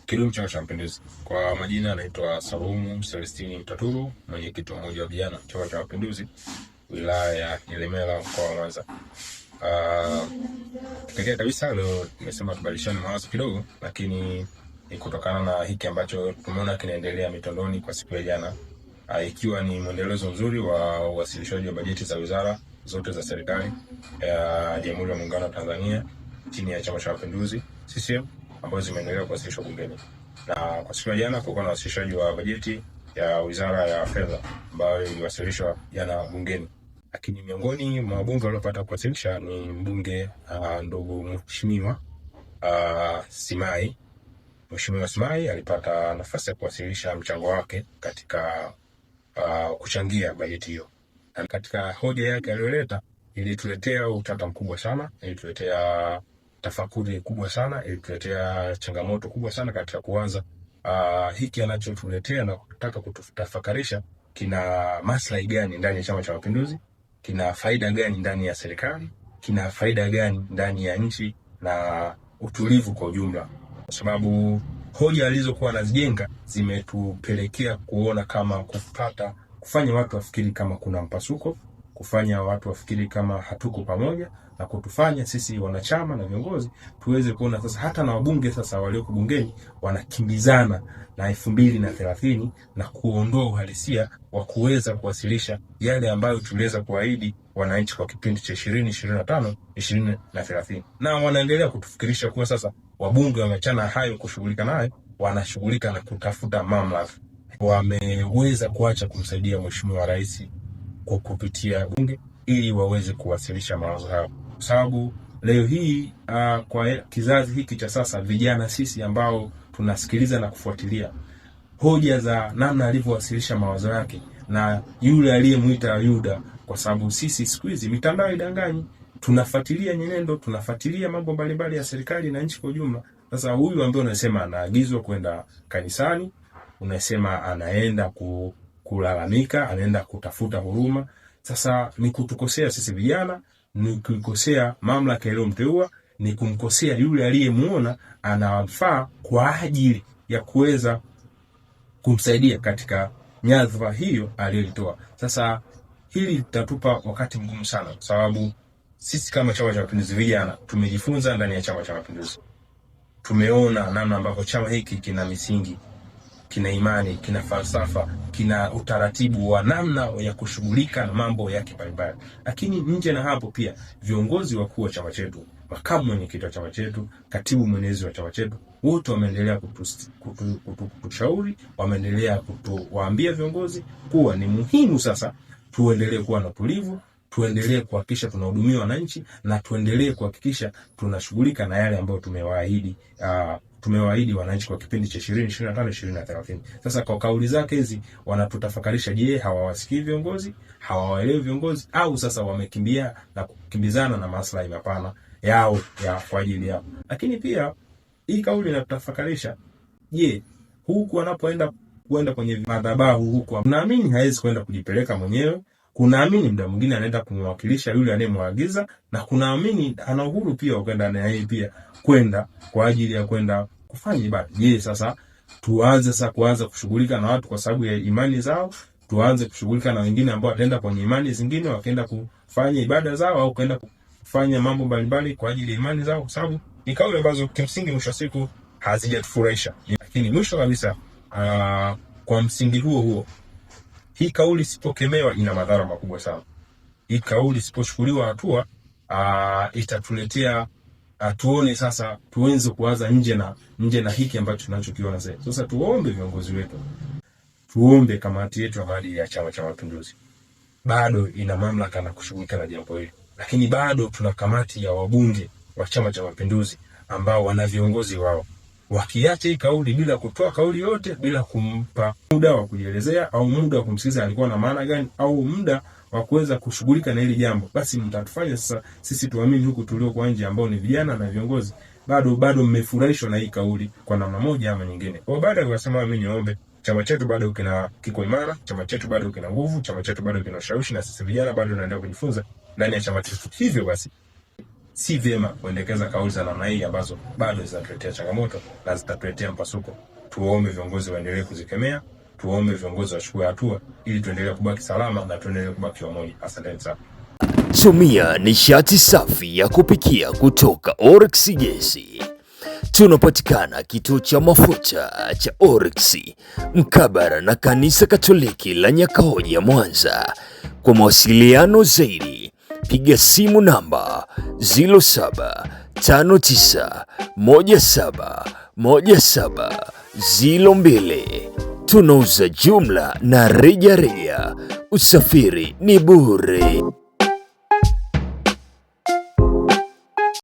Kidumu Chama cha Mapinduzi. Kwa majina anaitwa Salumu Celestini Mtaturu, mwenyekiti wa umoja wa vijana Chama cha Mapinduzi wilaya ya Ilemela mkoa wa Mwanza. Pekee kabisa leo nimesema tubadilishane mawazo kidogo, lakini ni kutokana na hiki ambacho tumeona kinaendelea mitandoni kwa siku ya jana, ikiwa ni mwendelezo mzuri wa uwasilishaji wa bajeti za wizara zote za serikali ya Jamhuri ya Muungano wa Tanzania chini ya Chama cha Mapinduzi CCM ambazo zimeendelea kuwasilishwa bungeni. Na kwa siku ya jana kulikuwa na uwasilishaji wa bajeti ya Wizara ya Fedha ambayo iliwasilishwa jana bungeni. Lakini miongoni mwa wabunge waliopata kuwasilisha ni mbunge ndugu Mheshimiwa Simai. Mheshimiwa Simai alipata nafasi ya kuwasilisha mchango wake katika kuchangia bajeti hiyo. Na katika hoja yake aliyoleta ilituletea utata mkubwa sana, ilituletea tafakuri kubwa sana, ilituletea changamoto kubwa sana katika kuanza hiki anachotuletea na kutaka kutafakarisha kina maslahi gani ndani ya Chama cha Mapinduzi, kina faida gani ndani ya serikali, kina faida gani ndani ya nchi na utulivu kwa ujumla. Kwa sababu hoja alizokuwa anazijenga zimetupelekea kuona kama kufanya watu wafikiri kama kuna mpasuko, kufanya watu wafikiri kama hatuko pamoja, na kutufanya sisi wanachama na viongozi tuweze kuona sasa hata na wabunge sasa walioko bungeni wanakimbizana na 2030 na kuondoa uhalisia wa kuweza kuwasilisha yale ambayo tuliweza kuahidi wananchi kwa kipindi cha 2025 2030. Na wanaendelea kutufikirisha kuwa sasa wabunge wameachana hayo kushughulika nayo, wanashughulika na kutafuta mamlaka. Wameweza kuacha kumsaidia Mheshimiwa Rais kwa kupitia bunge ili waweze kuwasilisha mawazo hayo. Kwa sababu leo hii kwa kizazi hiki cha sasa, vijana sisi ambao tunasikiliza na kufuatilia hoja za namna alivyowasilisha mawazo yake na yule aliyemuita Yuda, kwa sababu sisi siku hizi mitandao idanganyi, tunafuatilia nyenendo, tunafuatilia mambo mbalimbali ya serikali na nchi kwa ujumla. Sasa huyu ambaye unasema anaagizwa kwenda kanisani, unasema anaenda kulalamika, anaenda kutafuta huruma. Sasa ni kutukosea sisi vijana, ni kukosea mamlaka iliyomteua, ni kumkosea yule aliyemuona anafaa kwa ajili ya kuweza kumsaidia katika nyadhifa hiyo aliyoitoa. Sasa hili litatupa wakati mgumu sana, kwa sababu sisi kama Chama cha Mapinduzi vijana tumejifunza ndani ya Chama cha Mapinduzi. Tumeona namna ambavyo chama hiki kina misingi, kina imani, kina falsafa, kina utaratibu wa namna ya kushughulika na mambo yake mbalimbali. Lakini nje na hapo pia viongozi wakuu wa chama chetu, makamu mwenyekiti wa chama chetu, katibu mwenezi wa chama chetu, wote wameendelea kutushauri, wameendelea kutuwaambia viongozi kuwa ni muhimu sasa tuendelee kuwa na utulivu, tuendelee kuhakikisha tunahudumia wananchi, na tuendelee kuhakikisha tunashughulika na yale ambayo tumewaahidi wananchi kwa kipindi cha 2025 2030. Sasa kwa kauli zake hizi wanatutafakarisha, je, hawawasikii viongozi, hawawaelewi viongozi, au sasa wamekimbia na kukimbizana na maslahi mapana yao ya kwa ajili yao. Lakini pia hii kauli inatutafakarisha, je, huku wanapoenda kwenye madhabahu huko, naamini hawezi kwenda kujipeleka mwenyewe, kunaamini muda mwingine anaenda kumwakilisha yule anayemwagiza, na kunaamini ana uhuru pia kwenda na yeye pia kwenda kwa ajili ya kwenda kufanya ibada. Je, sasa tuanze kuanza kushughulika na watu kwa sababu ya imani zao, tuanze kushughulika na wengine ambao wataenda kwenye imani zingine wakaenda kufanya ibada zao au kwenda kufanya mambo mbalimbali kwa ajili ya imani zao, kwa sababu ni kauli ambazo kimsingi mwisho wa siku hazijatufurahisha. Lakini mwisho kabisa kwa msingi huo hii kauli isipokemewa ina madhara makubwa sana. Hii kauli isipochukuliwa hatua itatuletea tuone sasa tuanze kuanza nje na hiki ambacho tunachokiona sasa. Sasa tuombe viongozi wetu, tuombe kamati yetu ya maadili ya Chama cha Mapinduzi bado ina mamlaka na kushughulika na jambo hili. Lakini bado tuna kamati ya wabunge wa Chama cha Mapinduzi ambao wana viongozi wao. Wakiacha hii kauli bila kutoa kauli yote, bila kumpa muda wa kujielezea au muda wa kumsikiza alikuwa na maana gani, au muda wa kuweza kushughulika na hili jambo, basi mtatufanya sasa sisi tuamini huku tulio kwa nje ambao ni vijana na viongozi bado mmefurahishwa na hii kauli kwa namna moja ama nyingine. Kwa baada ya kusema mimi niombe, chama chetu bado kiko imara, chama chetu bado kina nguvu, chama chetu bado kina ushawishi, na sisi vijana bado tunaendelea kujifunza ndani ya chama chetu. Hivyo basi si vyema kuendekeza kauli za namna hii ambazo bado zinatuletea changamoto na zitatuletea mpasuko. Tuombe viongozi waendelee kuzikemea, tuombe viongozi wachukue hatua ili tuendelee kubaki salama na tuendelee kubaki wamoja. Asante sana. Tumia nishati safi ya kupikia kutoka Oryx Gesi. Tunapatikana kituo cha mafuta cha Oryx mkabara na kanisa Katoliki la Nyakahoja, Mwanza. Kwa mawasiliano zaidi piga simu namba 0759171702. Tunauza jumla na rejareja. Usafiri ni bure.